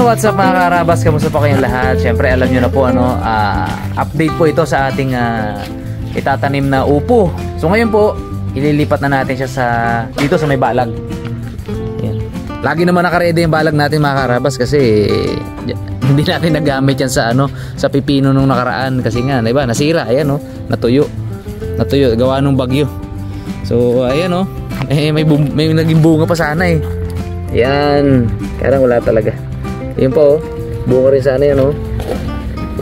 what's up mga karabas? Kamusta po kayong lahat? Siyempre alam nyo na po ano, update po ito sa ating itatanim na upo. So ngayon po, ililipat na natin siya dito sa may balag. Ayan. Lagi naman nakaredy yung balag natin mga karabas kasi hindi natin nagamit yan sa sa pipino nung nakaraan kasi nga, diba? Nasira, ayan natuyo, gawa nung bagyo. So ayan may naging bunga pa sana eh. Ayan, kaya lang wala talaga. Yun po, bunga rin sana yan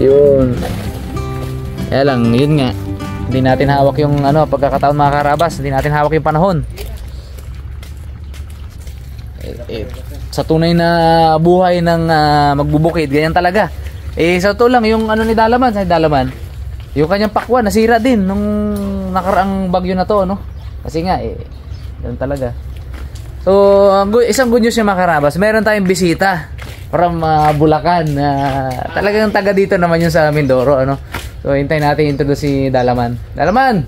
yun. Kaya lang, yun nga, hindi natin hawak yung pagkakataon mga karabas. Hindi natin hawak yung panahon. Sa tunay na buhay ng magbubukid, ganyan talaga. Sa to lang, yung ni Dalaman, yung kanyang pakwan, nasira din nung nakaraang bagyo na to, Kasi nga, ganyan talaga. So, isang good news yung mga karabas. Meron tayong bisita from Bulacan. Talagang taga dito naman yung sa Mindoro, So, hintayin natin introduce si Dalaman. Dalaman!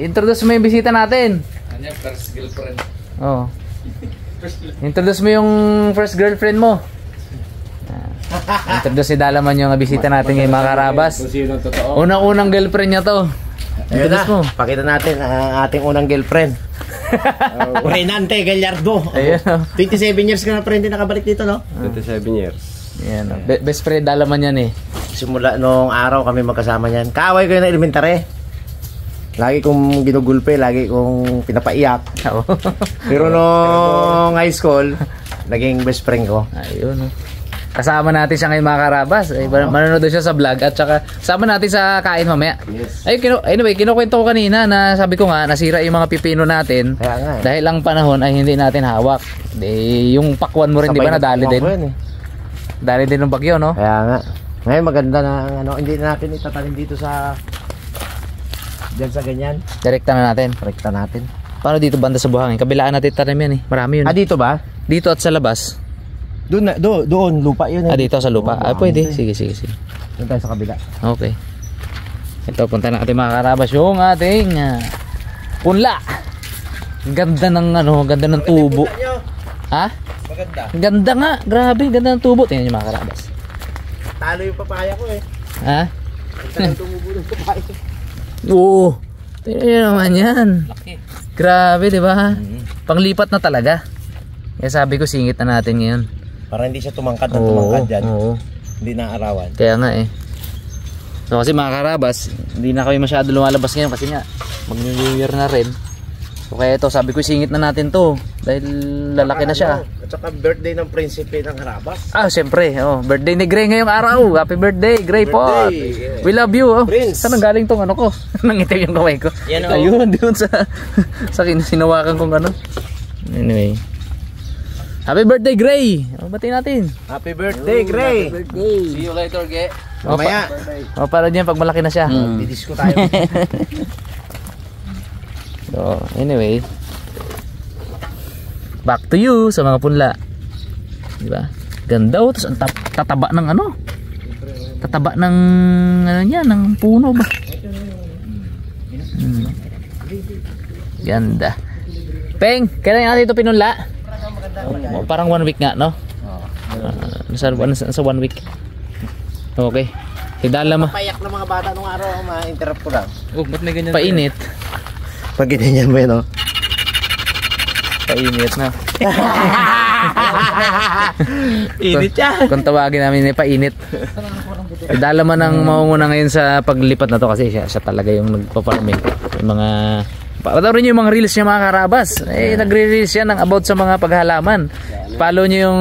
Introduce mo yung bisita natin. Ano first girlfriend? Oo. Introduce mo yung first girlfriend mo. Introduce si Dalaman yung bisita natin ngayon mga karabas. Unang-unang girlfriend niya to. Introduce mo. Pakita natin ang ating unang girlfriend. Renante Gallardo. 27 years ka na pa rin din nakabalik dito, 27 years. Yan, best friend Dalaman yan eh. Simula nung araw kami magkasama niyan. Kaaway ko yun na elementary. Lagi kong ginugulpe, lagi kong pinapaiyak. Pero nung high school, naging best friend ko. Ayun. Kasama natin siya ngayon mga karabas. Manonood siya sa vlog at saka kasama natin sa kain mamaya. Yes. Anyway, kinukwento ko kanina na sabi ko nga nasira yung mga pipino natin. Dahil ang panahon ay hindi natin hawak. Yung pakwan mo rin, di ba, nadali din? Dali din ng bagyo, Kaya nga. Ngayon maganda na hindi na natin itatanim dito diyan sa ganyan. Direkta na natin. Paano dito banda sa buhangin? Kabilaan natin tanim yan eh. Marami yun. Dito ba? Dito at sa labas. Doon lupa yun. Dito sa lupa. Pwede. Sige. Doon tayo sa kabila. Okay. Ito, punta natin mga karabas yung ating punla. Ganda ng tubo. Ha? Maganda. Ganda nga. Grabe, ganda ng tubo. Tingnan nyo mga karabas. Talo yung papaya ko eh. Ha? Ang tumubo ng papaya. Oo. Tingnan nyo naman yan. Laki. Grabe, di ba? Panglipat na talaga. Kaya sabi ko, singit na natin ngayon. Para hindi siya tumangkad dyan. Oo. Hindi naarawan. Kaya nga eh. So kasi mga karabas, hindi na kami masyado lumalabas ngayon kasi nga mag-New Year na rin. So kaya ito, sabi ko singit na natin to dahil lalaki na siya. At saka birthday ng prinsipe ng Harabas. Siyempre, birthday ni Gray ngayong araw. Happy birthday, Gray Pot. We love you. Prince. Saan galing tong ko? Nangitim yung kamay ko. Ayun, doon sa sinawakan kong Anyway. Happy birthday, Gray! Batiin natin. Happy birthday, Gray! Happy birthday. See you later, Ge. Mamaya. Para dyan pag malaki na siya. Didisco tayo. So, anyway. Back to you sa mga punla. Diba? Ganda Tapos ang tataba ng Tataba ng ng puno ba? Ganda. Peng, kailan natin ito pinunla? Parang 1 week nga, sa 1 week. Okay. Hidala mo. Payak ng mga bata nung araw, ma-interrupt ko lang. Ba't may ganyan? Painit. Pag ganyan mo yun, Painit na. Init yan. Kung tawagin namin painit. Hidala mo nang maunguna ngayon sa paglipat na to kasi siya talaga yung nagpa-farming. Yung mga Patawarin nyo yung mga reels niya mga karabas. Nagre-reels yan ng about sa mga paghalaman. Follow nyo yung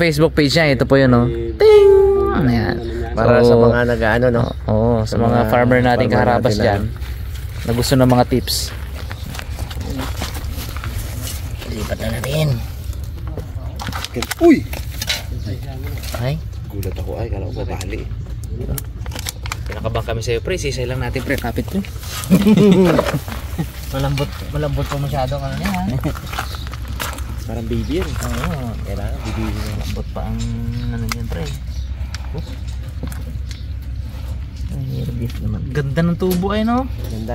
Facebook page niya. Ito po yun, Ting! Ayan. Para sa mga nag-ano, sa mga farmer nating karabas dyan na gusto ng mga tips. Lipat na natin. Uy! Ay? Gulat ako ay, kala ko babali. Pinakabang kami sa'yo, pre. Sisay lang natin, pre. Kapit, pre. Malambot po masyado ka yan. Parang baby yan. Oo. Kailangan, baby. Malambot pa ang niyan, pre. Naman. Ganda ng tubo ay Ganda.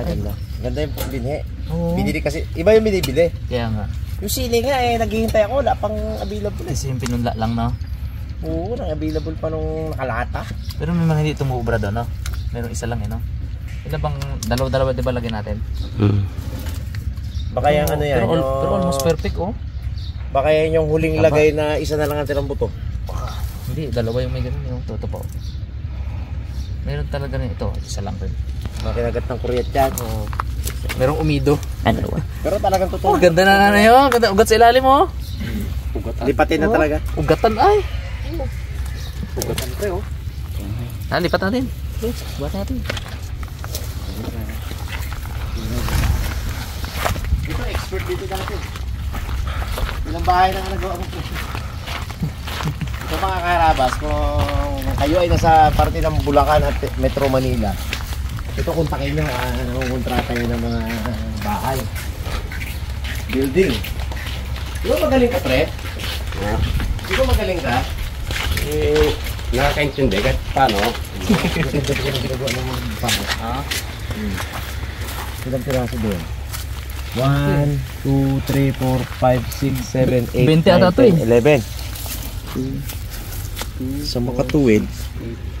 Ganda yung binhi. Oo. Binili kasi, iba yung binibili. Kaya nga. Yung sili nga eh, naghihintay ako, wala pang available eh. Kasi yung pinunla lang, no? Oo, nang available pa nung nakalata. Pero may mga hindi tumuubra doon, no? Meron isa lang, no? Ilan bang, dalawa-dalawa di ba lagyan natin? Baka yung ano yan, Pero almost perfect, oh. baka yan yung huling lagay na isa na lang ang tirang buto. Hindi, dalawa yung may ganun, yung totoo po. Meron talaga rin ito, isa lang rin. Makinagat ng kuryat yan. Oo. Merong umido. Pero talagang totoo. Ganda na yun. Ganda, ugat sa ilalim, oh. Lipatin na talaga. Ugatan, ay. Ugatan pre oh. Lipat natin. Please, buhat natin. Dito, expert dito dati. Ilang bahay na nagawa mo po. Ito mga karabas, kung kayo ay nasa parte ng Bulacan at Metro Manila, ito kontakin nyo, kontrata nyo ng mga bahay. Building. Di ba magaling ka, pre? Di ba magaling ka? Nakakaintindi kahit paano. Ginagawa ng mga bahay. Ilang piraso doon? 1, 2, 3, 4, 5, 6, 7, 8, 20 ata to eh. 11. Sa makatuwid,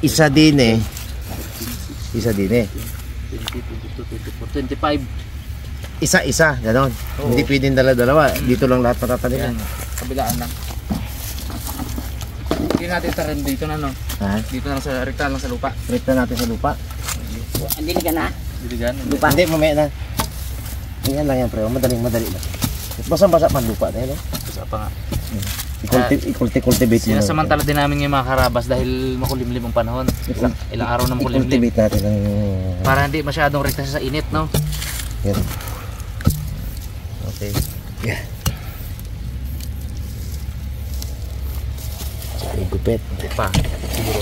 isa din eh. 25. Isa-isa, gano'n. Hindi pwedeng dala-dalawa. Dito lang lahat Yan, matataniman. kabilaan lang. Hindi natin tarin dito na, no? Ha? Dito na lang sa, rekta lang sa lupa. Rate na natin sa lupa. Diligan na. Diligan. Lupa? Hindi, mamaya na. Yan lang yan, pre. Madali lang. Basang-basa man lupa na yun, eh. Isa pa nga. I-cultivate mo. Sinasamantala din namin yung mga karabas dahil makulimlim ang panahon. Ilang araw na makulimlim. I-cultivate natin ang... Para hindi masyadong rekta sa init, no? Yan. Okay. Yeah. Ay, gupit. Pa, siguro.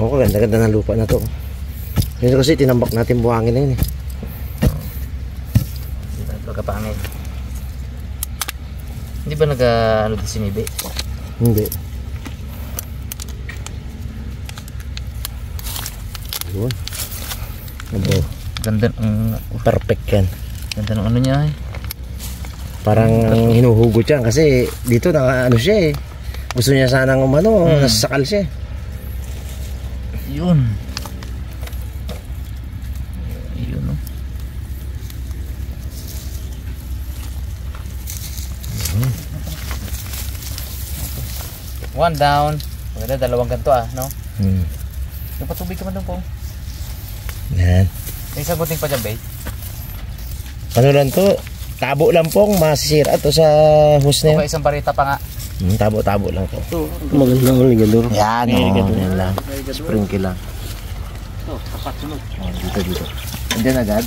Ako, ganda-ganda ng lupa na to. Yun kasi tinambak natin buhangin na yun eh. Hindi tayo pagkapangin. Hindi ba ano din si Mibe? Hindi. Yun. Abo, Ganda ng perfect yan. ganda ng ano niya eh. Parang hinuhugot yan kasi dito na ano siya eh. Gusto niya sanang nasasakal siya. Yun. Yun, no? One down. Maganda, dalawang ganito no? Yung patubig ka man doon po. Yan. May isang gunting pa dyan, babe. Ano lang to? Tabo lang pong masisira to sa hose na yun. Okay, isang barita pa nga. Tabo-tabo lang to. Maganda ang ligador. Yan, yan lang. Sprinkle lang. Ito, tapat sunod. Dito. Andiyan agad?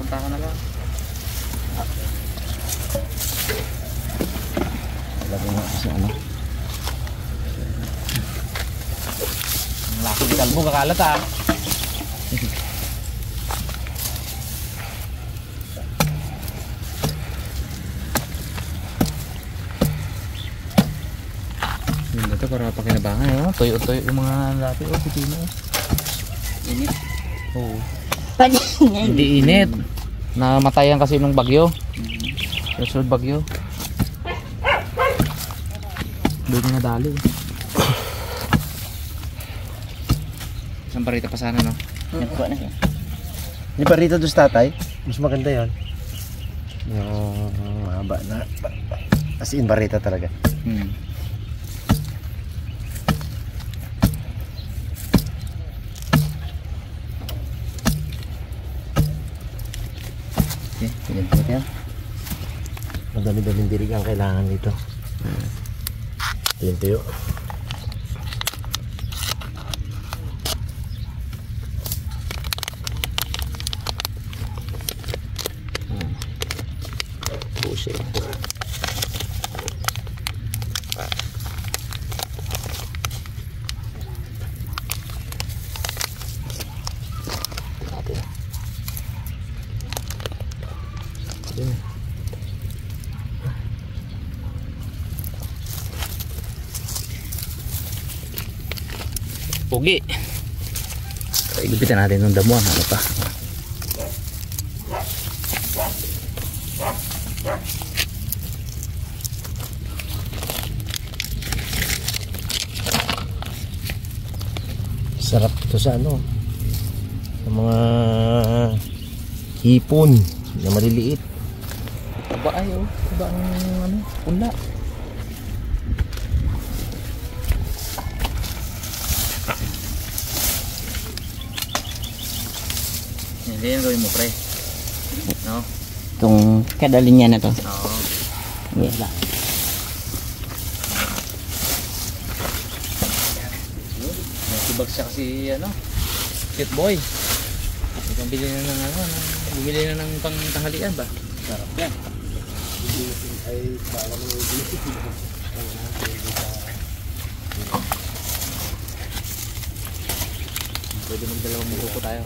Punta ka na lang. Lagay mo sa ano? Ang laki ng kalbo, kakalat ah. Yun ito para pakinabangan, oh. Tuyo-tuyo yung mga lapi, oh, pipino. Init. Oo. Hindi init. Namatayan kasi nung bagyo. Susunod bagyo. Doon na nadali. Isang barita pa sana, no? Nagkuha na siya. Hindi pa rito doon sa tatay. Mas maganda yon. Yung mahaba na. As in, barita talaga. Okay, pinagpot yan. Madami-daming dirig ang kailangan dito. Tuyo. Bullshit. Pugi. Igupitan natin ng damuhan. Ano pa? Sarap ito sa ano, sa mga hipon na maliliit. Aba ay oh, aba ang ano, pula. Hindi yan gawin mo pre. No? Itong kadalinya na to. Oo. Wala. Nasibag siya kasi ano, cute boy. Bumili na ng ano, bumili na ng pangtanghalian ba? Sarap yan. Pwede magdalawang grupo tayo.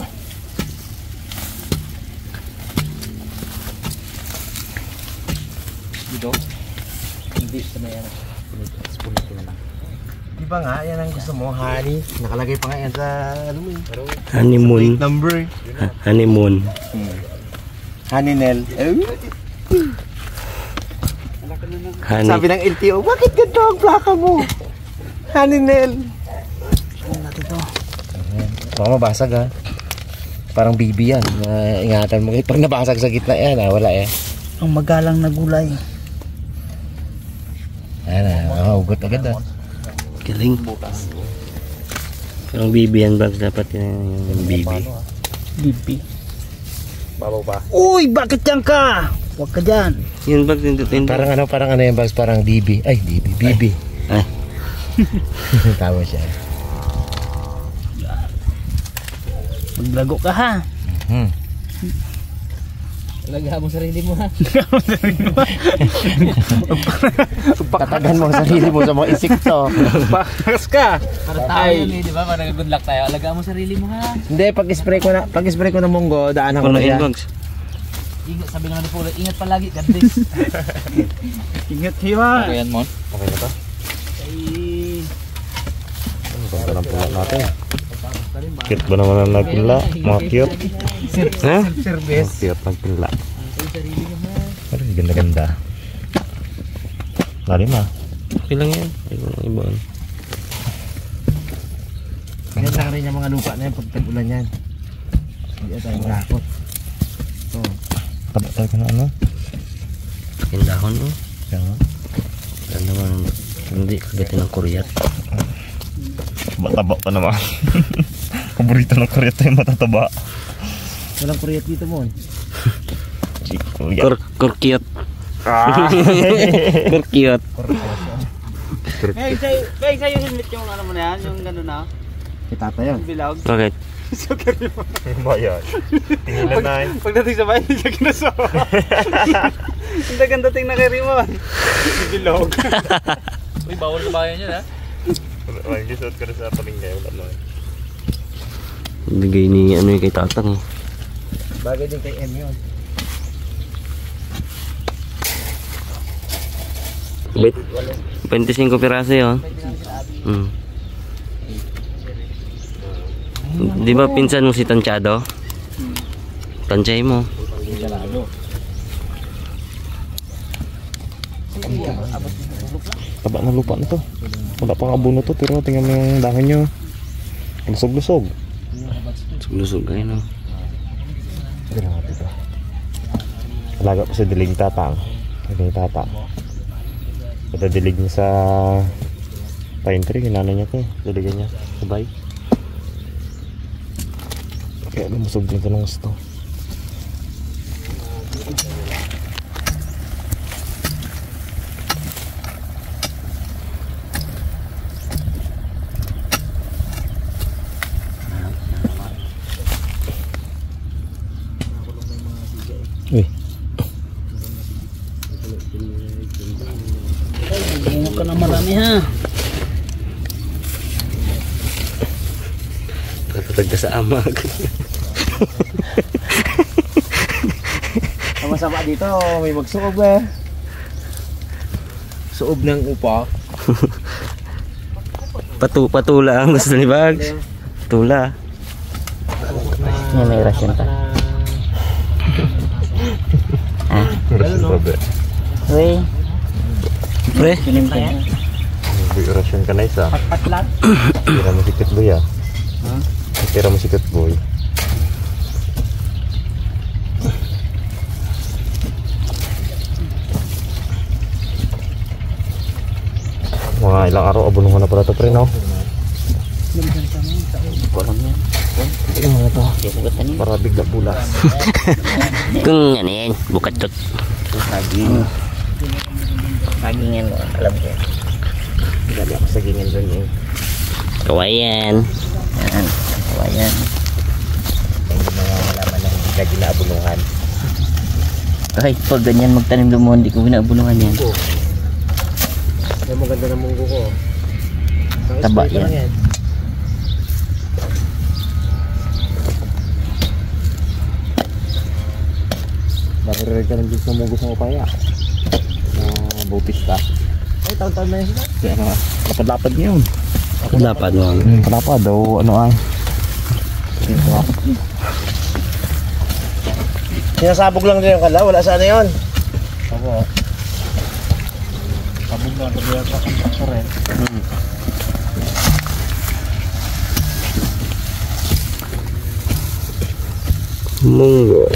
Dito? Hindi, sa may ano. Punit na lang. Di ba nga, yan ang gusto mo, honey. Nakalagay pa nga yan sa ano mo eh. Honeymoon. Plate number. Honeymoon. Honey Nel. Honey. Sabi ng LTO, bakit ganito ang plaka mo? Honey Nel. Baka mabasag ha. Parang bibi yan. Ingatan mo. Pag nabasag sa gitna yan ha, wala eh. Ang magalang na gulay. Ayan ha, ugot agad ha. Galing. Parang bibi yan, Bags. Dapat yung bibi. Bibi. Babaw pa. Uy, bakit yan ka? Huwag ka dyan. Yun, Bags. Hindi. Parang ano yung bags, parang DB. Ay, DB. Bibi. Ay. Tawa siya. Maglago ka ha. Alagaan mo sarili mo ha. Tatagan mo ang sarili mo sa mga insekto. Pakas ka. Para tayo yun eh, di ba? Para good luck tayo. Alagaan mo sarili mo ha. Hindi, pag-spray ko na munggo, daanan ko Ano na yun, siya. Bags? Ingat, sabi naman ni Pula, ingat palagi, God bless. Ingat hiwa. Okay yan, Mon. Okay na to? Ang ganda ng pula natin. Cute ba naman ang nagpula? Mga cute. Ha? Service. Mga cute nagpula. Pero ganda-ganda. Lalim ha. Okay lang yan. Ibon. Ganda rin yung mga lupa na yan pag tag-ulan yan. Hindi tayo marakot. So, Tabatay ka na ano? Yung dahon oh. kaya nga. Yan naman. Hindi kagatin ng kuryat. Mataba pa naman. Paborito ng kuryat yung matataba. Walang kuryat dito mo. Kurkyat. Kurkyat. Kaya sa'yo helmet yung ano mo na yan, yung gano'n na. Kitata yan. Bilog. Bakit? Bayan. Tingnan na yun. Pagdating sa bahay, hindi siya kinasawa. Hindi ganda tingnan kay Rimon. Bilog. Uy, bawal na bayan yun ha. Ay, gisot ka na sa palingay. Wala mo. Bigay ni ano yung kay Tatang eh. Bagay din kay M yun. Wait. 25 piraso yun. Di ba pinsan mo si Tanchado? Tanchay mo. Taba na lupa na to. Wala pang abono to. Pero tingnan mo yung dahon nyo. Lusog-lusog. Lusog kayo no. Grabe to. Alaga pa sa dilig tatang. Dilig tatang. Pagkadilig niya sa pine tree, hinanay niya ko. Diligan niya. Sabay. Kaya lumusog nito ng gusto. Uy. Bunga ka na marami ha. Tatag ka sa amag. Sama-sama dito, may magsuob eh. Suob ng upa. Patula ang gusto ni Bags. Patula. Yan, may rasyon ka. Uy, Pre? May orasyon ka na isa. patlat. Hindi na masikit ba ya? Tira mo si Boy. Mga ilang araw abunong na pala ito pre no? Kurang yan. Ano ito? Bukatan yan. Para bigla pula. Kung ano yan, bukat tot. Saging. Saging yan, alam ko. Lagi ako sa gingin doon eh. Kawayan. Yan, kawayan. Hindi mga malaman na hindi ka ginaabunuhan. Kahit pag ganyan magtanim lumon, hindi ko ginabulungan yan. Yung maganda ng munggo ko. Taba yan. Nakarinig ka ng bis ng munggo sa upaya. Butis ka. Ay, taon-taon na yun sila. Kaya nga, lapad-lapad niya yun. Lapad mo. Lapad daw, ano ay. Sinasabog lang din yung kala, wala sana yun. Ako. Sabog lang, tabi ako ang traktor eh. Munggo.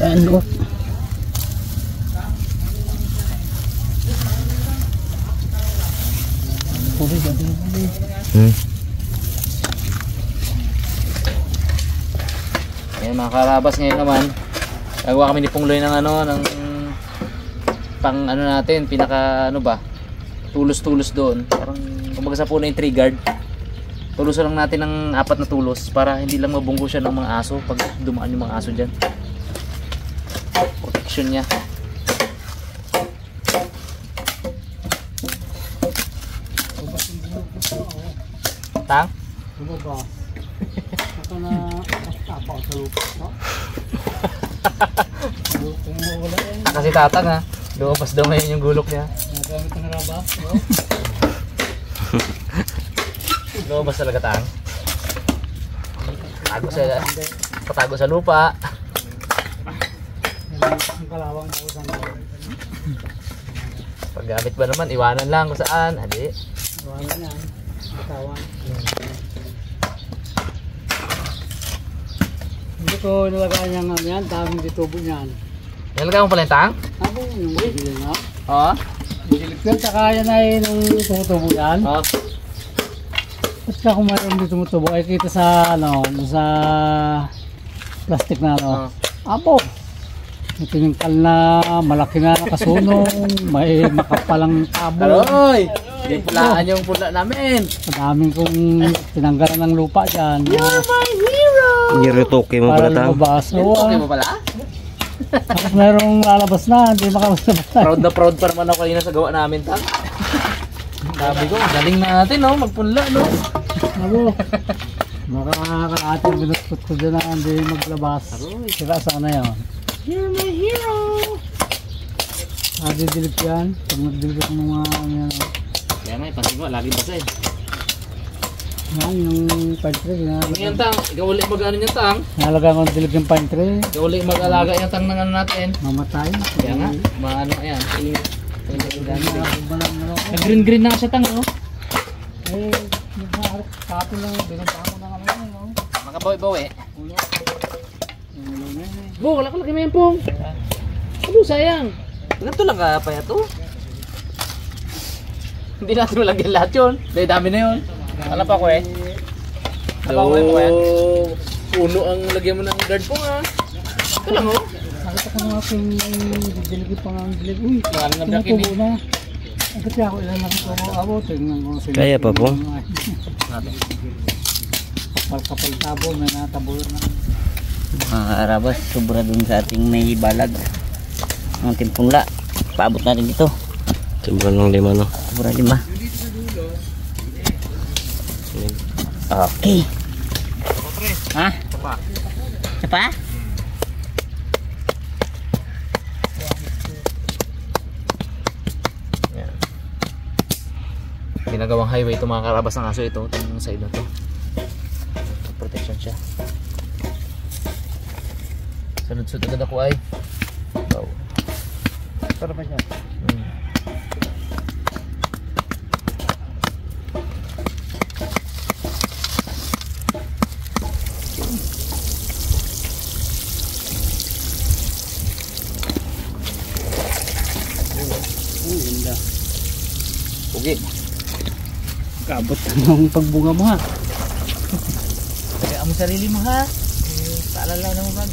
Ano? Ayan mga karabas, ngayon naman gagawa kami ni Pungloy ng ano, ng pang ano natin, pinaka ano ba, tulos-tulos doon, parang kumbaga sa puno yung tree guard. Tulusan lang natin ng 4 na tulos para hindi lang mabunggo siya ng mga aso pag dumaan yung mga aso dyan. Protection niya. Tang? Kasi tatang ha, lumabas daw ngayon yung gulok niya. Lumabas talaga tang. Patago sa lupa. Paggamit ba naman, iwanan lang kung saan. Adi. Iwanan yan. Bitawan. Hindi ko nilagay niyang ano yan, daming ditubo niyan. Nilagay mo pala yung tang? Ako yung bigil nga. Oo. Bigil ko, tsaka yan ay nung tumutubo yan. Oo. At saka kung mayroon dito tumutubo, ay kita sa ano, sa plastic na ano. Apo! May tiningkal na, malaki na nakasunong, may makapalang tabo. Taloy! Hindi pulaan yung pula namin. Madaming kong tinanggalan ng lupa dyan. You're my hero! Niritoke mo Para pala tang. lumabas. Oo, Okay mo pala? tapos mayroong lalabas na, hindi makalabas. Proud na proud pa naman ako kanina sa gawa namin, tang. Sabi ko, galing natin, no? Magpunla, no? Abo, makakaating binuskot ko dyan na hindi maglabas. Sira sana yun. You're my hero! Dilip yan, pag nagdilip ng mga ano yan. Kaya nga, pansin ko, lagi basa eh. Yan, yung pine tree. Ano yan, tang? Ikaw ulit mag-ano yan, tang? Nalagay ko ng dilip yung pine tree. Ikaw ulit mag-alaga yan, tang, ng ano natin. Mamatay. Kaya nga, maano ka yan. Nag-green-green na siya, tang, no? Eh, kapin lang, binunta ko ng ano yun, no? Makabawi-bawi. Bo, kalaki mo yung pong. Ano, sayang. Ganito lang ka pa ito. Hindi natin malagyan lahat yun. Dahil dami na yun. Alam pa ko eh. Nabakuhin mo yan. Puno ang lagyan mo ng guard po nga. Ito lang oh. Nakita ko nga kung dilip pa nga ang dilip. Uy, tumutubo na. Ang kasi ako ilan lang ito ako. Tingnan ko sila. Kaya pa po? Kapal tabo, may natabo na. Mga arabas, sobra dun sa ating may balag. Ang timpungla. Paabot na rin dito. Sobrang ng 5 no. Sobrang 5. Okay. Ha? Isa pa? Ginagawang highway ito mga karabas ng aso ito. Itong side na to. Protection siya. Sunod-sunod agad ako ay. Wow. Para pa siya. Ganda. Pugi. Kabot ng pagbunga mo ha. Kaya mo sarili mo ha. Paalala na mo ba?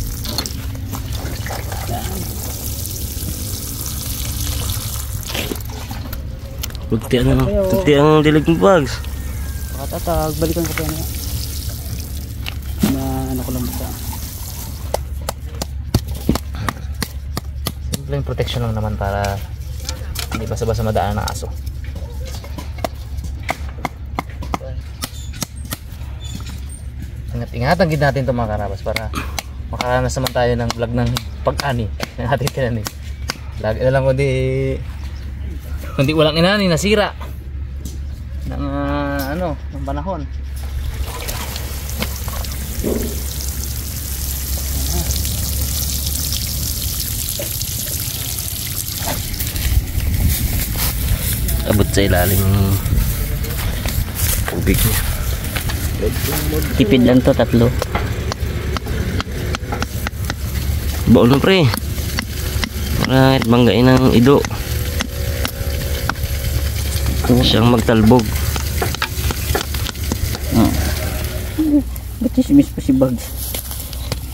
Bukti ang dilig ng bags. Pakatatag, balikan ko pa yan. Na ano ko lang basta. Simpleng protection lang naman para hindi basa-basa madaan ng aso. Ingat-ingatan din natin ito mga karabas para makaranas naman tayo ng vlog ng pag-ani ng ating tinani. Lagi na lang kundi walang inani nasira ng ng panahon. Abot sa ilalim ng tubig niya. Tipid lang to, 3. Baon na pre. Para banggain ng ido. Siyang magtalbog. Ba't miss pa si Bugs?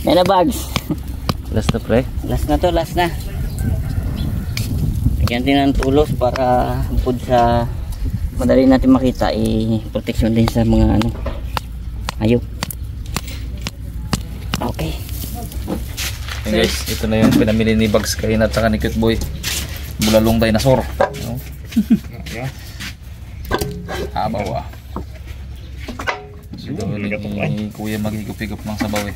Yan na Bugs. Last na pre. Last na to, last na. Lagyan din ng tulos para bukod sa madali natin makita, protection din sa mga hayop. Okay. Hey guys, ito na yung pinamili ni Bugs kayo at saka ni Cute Boy. Bulalong dinosaur. No? Habaw ah. Ito ni Kuya maghigop-higop ng sabaw eh.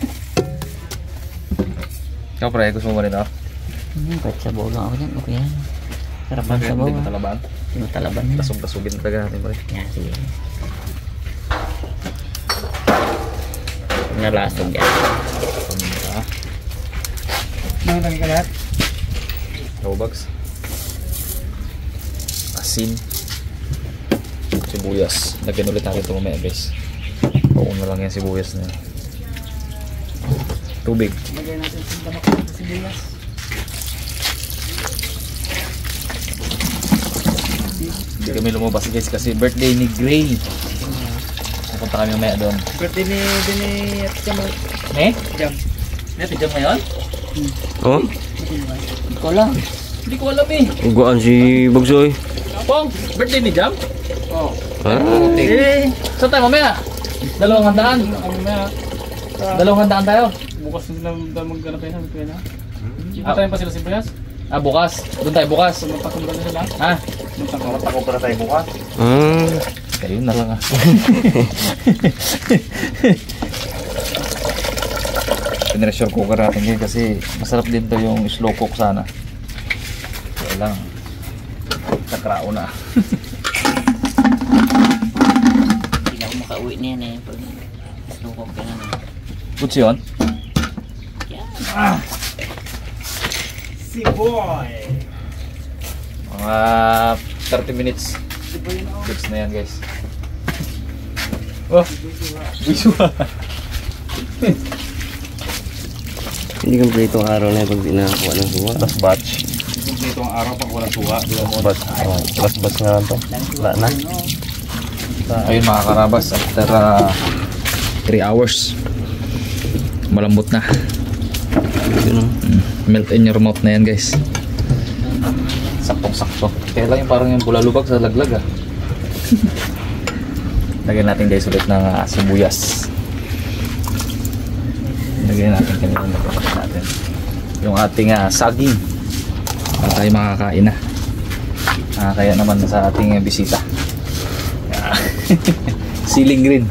Ikaw pre, gusto mo ba rin ako? Kahit sabaw lang ako dyan, okay yan. Sarap ang sabaw. Hindi mo talaban? Hindi mo talaban. Tasog-tasugin talaga natin pre. Yan, sige. Nalasog yan. Nangitang ka lahat? Ikaw Bugs. Asin. Sibuyas. Lagyan ulit natin ito mamaya guys. Pauna lang yan sibuyas na yan. Tubig. Lagyan natin sa damak ng sibuyas. Hindi kami lumabas guys kasi birthday ni Gray. Pupunta kami mamaya doon. Birthday ni Ate Jam. Eh? Jam. Ate Jam ngayon? Oh? Hindi ko lang. Hindi ko alam eh. Ugaan si Bagsoy. Pong, birthday ni Jam? Oo. Ha? Saan tayo mamaya? 200? Kami 200 tayo. bukas na sila magganap yan sa pena. Patayin pa sila sibuyas. Ah, bukas. Doon tayo bukas. Magtakong ba sila? Ha? Ako para tayo bukas. Kayo na lang ah. Pinressure cooker natin ngayon kasi masarap din to yung slow cook sana. Kaya lang. Takrao na. Hindi na ako makauwi na yan eh. Pag snowcock ka na. Goods yun? Si boy! Mga 30 minutes. Goods na yan guys. Oh! Visual! Hindi kompleto ang araw na pag di nakakuha ng suwa. Last batch. Dito ang araw pag walang tuwa. Last batch na lang to. Wala na. Ayun mga karabas, after 3 hours malambot na. Melt in your mouth na yan guys. Saktong sakto. Kaya lang yung parang yung bulalubag sa laglag ah. Lagyan natin guys ulit ng sibuyas. Lagyan natin kanina natin yung ating saging. Para tayo makakain na. Kaya naman sa ating bisita. Siling green.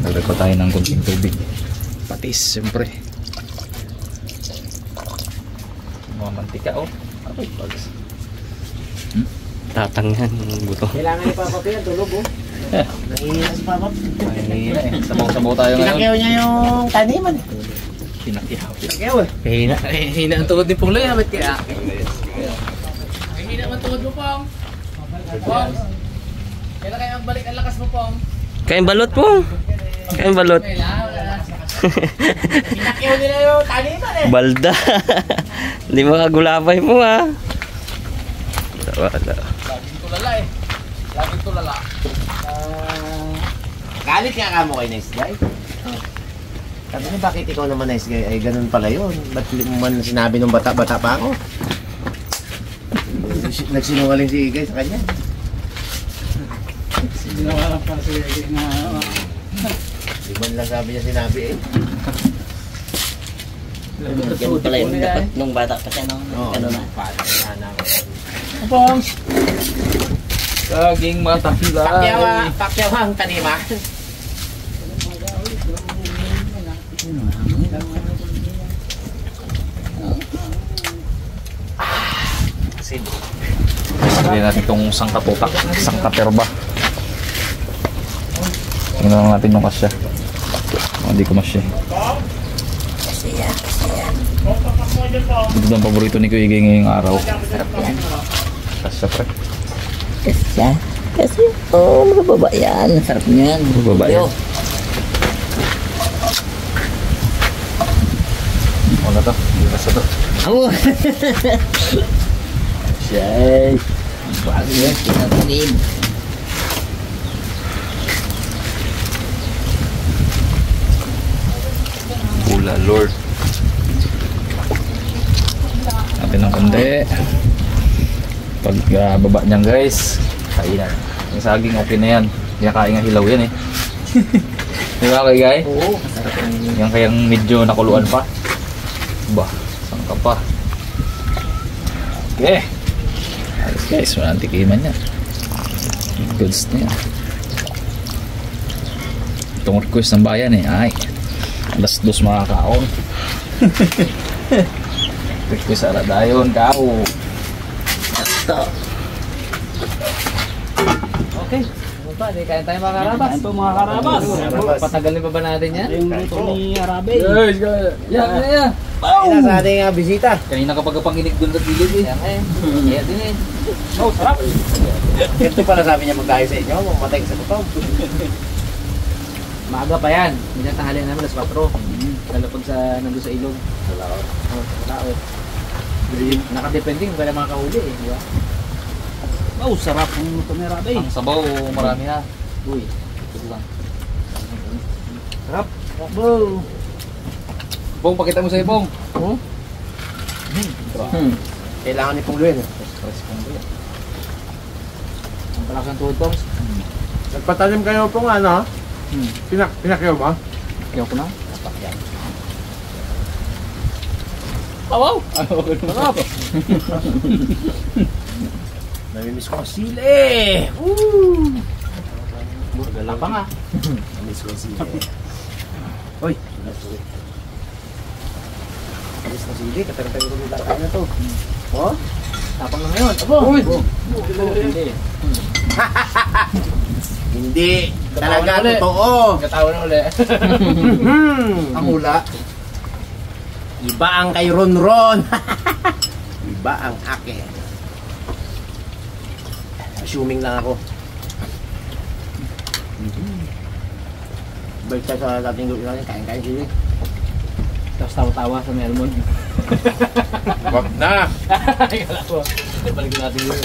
Dagdag pa tayo ng kunting tubig. Patis, siyempre. Mga mantika, oh. Ay, bagas. Tatang yan, buto. Kailangan ni Papa P yan, tulog oh. Nangihina si Papa P. Mahina eh. Sabaw-sabaw tayo ngayon. Pinakyaw niya yung taniman. Pinakyaw. Pinakyaw eh. Hina. Hina ang tuhod ni Pong Loy. Ba't kaya? Hina ang tuhod mo, Pong. Pong. Kailan kayo ang balik ang lakas mo, Pong? Kain balot po. Kain balot. Pinakyaw nila yung taniman eh. Balda. Hindi makagulapay mo ha. Wala. Laging tulala eh. Laging tulala. Galit nga ka mo kay Nice Guy. Sabi niya, bakit ikaw naman Nice Guy? Ay, ganun pala yun. Ba't mo man sinabi nung bata-bata pa ako? Nagsinungaling si Igay sa kanya. Ginawa pa siya na Di man lang sabi niya sinabi eh. Ganun pala yung dapat nung bata pa siya. Ano na. Pong. Laging matanda. Pakyaw ang tanima. Sabihin natin itong sangkatutak. Sangkaperba. Tingnan lang natin yung kasya. Hindi ko masya. Ito ang paborito ni Kuya Igay ngayong araw. Kasya pre. Kasi, oh, mababa yan. Sarap niyan. Mababa yan. Wala to. Kasya to. Oo. Siyay. Bago yan. Kinatanim. Pula Lord. Natin ng kundi. Pag baba niyan guys, kainan. Yung saging okay na yan. Hindi na kain ng hilaw yan eh. Di ba kay Guy? Oo. Yung kayang medyo nakuluan pa. Ba, saan ka pa? Okay. Ayos guys, walang tikiman yan. Goods na yan. Itong request ng bayan eh. Ay, alas 2 makakaon. Request ala dayon, kao. Okay. Ano pa? Di kain tayo mga karabas. Ito mga karabas. Patagalin pa ba natin yan? Yung luto ni Arabe. Yes, yan. Ina sa ating bisita. Kanina kapag panginig doon sa gilid eh. Yan eh. Kaya din eh. Oh, sarap. Ito pala sabi niya magkain sa inyo. Mamatay ka sa totoo. Maaga pa yan. Minsan tanghalian namin alas 4. Lalo pag nandun sa ilog. Wala o. Nakadepende kung kailan makakahuli eh. Di ba? Oh, sarap ang luto ni Arabe. Ang sabaw, marami na. Uy, ito lang. Sarap. Bo. Pong, pakita mo sa'yo, Pong. Oh. Kailangan ni Pong Luyen. Ang palakas ng tuhod, Pong. Nagpatalim kayo Pong ano? Pinakyaw mo? Kaya ko na. Wow. Sarap. Namimiss ko ang sili! Woo! Wala pa nga. Namimiss ko ang sili. Hoy! Namimiss ko ang sili. Katang-tang ko nila na to. Oh? Tapang na ngayon. Abo! Uy! Hindi. Hindi! Talaga totoo! Katawa na uli. Ang hula. Iba ang kay Ron. Iba ang akin. Assuming lang ako. Balik tayo sa dating luto natin, kain-kain sili. Tapos tawa-tawa sa Melmon. Wag na! Kala ko. Balik natin yun.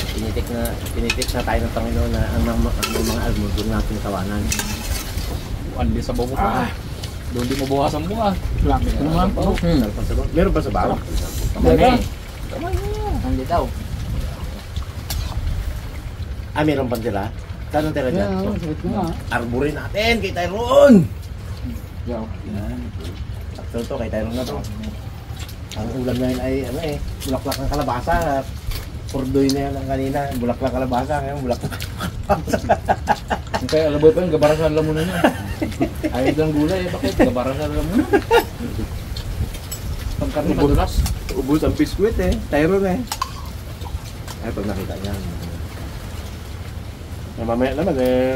Pinitik na tayo ng Panginoon na ang mga almond doon natin tawanan. Andi sa babo pa. Doon di mo bukasan mo ah. Ito naman po. Meron pa sa bawang? Kamay. Kamay niya. Andi daw. Ah, meron pa tira? Saan ang tira dyan? Yeah, sakit nga. Arborin natin kay Tyrone! Yaw. Yan. Sakto to, kay Tyrone na to. Ang ulam na yun ay ano eh, bulaklak ng kalabasa. Purdoy na yan ang kanina, bulaklak kalabasa, ngayon bulaklak. Kaya alam mo pa yung gabarasan lang muna niya. Ayaw ng gulay, bakit? Gabarasan lang muna. Pagkarni madulas. Ubus ang biskwit eh, Tyron eh. Ay, pag nakita niya. Mamaya naman eh,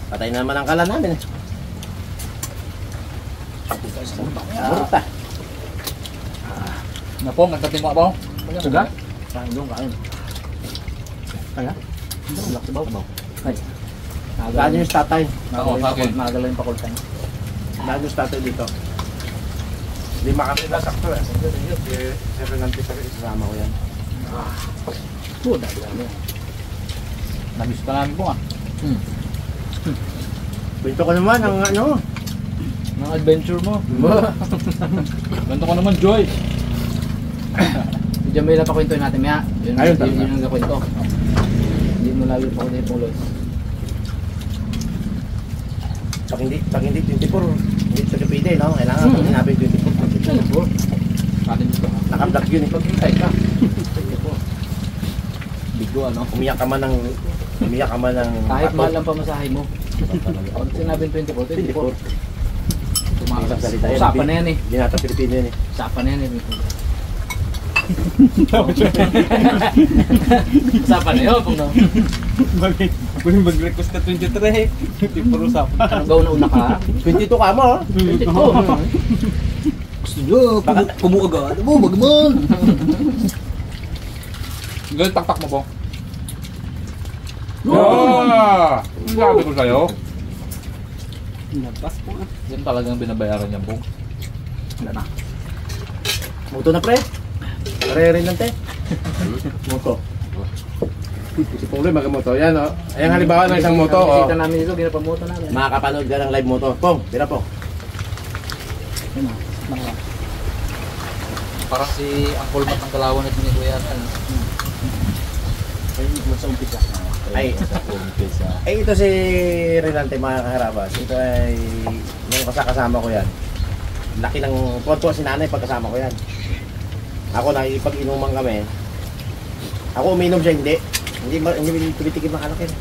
patay na naman ang kala namin eh. Murta. Napong, nagtatin mo ka ba? Suga? Kain doon, kain. Kaya? Ulak sa baw. Ay. Lalo yung tatay. Magalaw yung pakultan. Lalo yung tatay dito. Lima kami na sakto eh. Si Renante sa isama ko yan. Dami. Namiss pa namin po ah. Pinto ko naman ang ano. Ang adventure mo. Ganto ko naman, Joy. Si Jamila pa kwentuhin natin, Maya. Ayun, Yun ang kwento. Hindi mo lalo pa kunin yung Lods. Pag hindi 24, hindi ito kapide, no? Kailangan pag sinabi 24. Naka-vlog yun eh. Pag-intay ka. Bigo ano? Umiyak ka man ng Kahit mahal ang pamasahe mo. Pag sinabing 24, 24. Isang salita yan. Usapan na yan eh. Hindi nata Pilipino yan eh. Usapan na yan eh. Usapan na yun. Kung mag-request ka 23, hindi puro usapan. Anong gawin na una ka? 22 ka mo, oh. 22. Gusto nyo, kumuagad mo, magmon. Ganun taktak mo po. Ah! Ang sabi ko sa'yo. Nabas po ah. Yan talagang binabayaran niya po. Wala na. Moto na pre. Pare rin lang te. Moto. Si Pongloy magamoto. Yan oh. Ayan halimbawa ng isang moto. Oh. Bisita namin dito, ginapamoto namin. Makakapanood ka ng live moto. Pong, tira po. Parang si Uncle Matt ang kalawan at ni Kuya Atan. Ay, ito si Renante mga kaharabas. Ito ay nung kasama ko yan. Laki ng tuwa si nanay pagkasama ko yan. Ako nakikipag-inuman kami. Ako uminom siya, hindi tumitikim ng anak yan.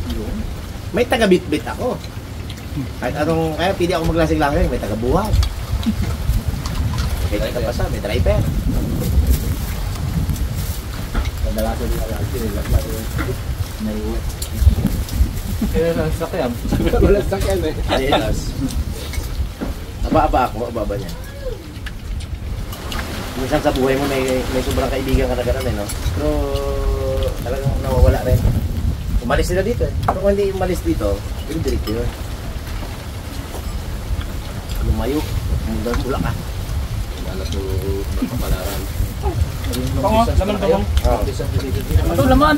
May taga-bit-bit ako. Kahit anong, kaya pili ako maglasing-lasing, may taga-buhat. May taga-pasa, may driver. Kadalasan din alam, sinilaglag yun. Kaya lang sakyan. Wala sakyan eh. Adidas. Aba niya. Minsan sa buhay mo may sobrang kaibigan ka na gano'n eh, no? Pero talagang nawawala rin. Umalis sila dito eh. Pero kung hindi umalis dito, yung direkto yun. Lumayo, mula ka. Wala po magpapalaran. Pango, naman ba? Ito naman.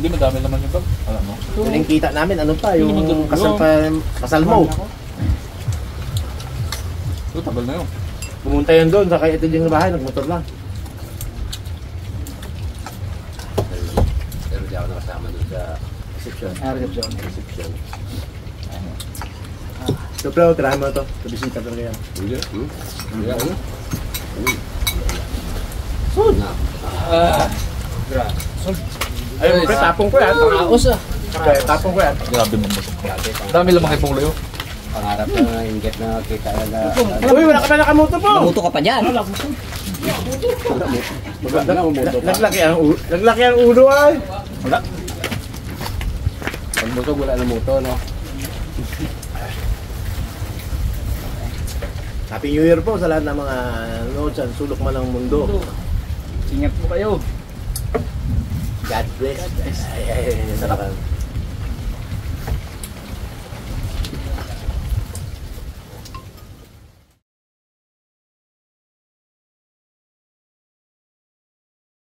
Hindi madami naman yung bag. Alam mo. Yung kita namin, ano pa, yung kasal mo. Ito, tagal na yun. Pumunta yan doon, sa kaya ito yung bahay, nagmotor lang. Pero di ako nakasama doon sa reception. Reception. So, pero tirahan mo ito. Kabisita talaga yan. Sud! Ayun, pre, tapong ko yan. Aos ah. Tapong ko yan. Grabe mo mo. Dami lamang kay Pongloy. Pangarap na inggit na kita na. Uy, wala ka na nakamoto po! Namuto ka pa dyan. Naglaki ang ulo ay. Wala. Pag moto, wala na moto, no? Happy New Year po sa lahat ng mga nanonood sa sulok man ng mundo. Ingat po kayo. God bless. Ay, salamat.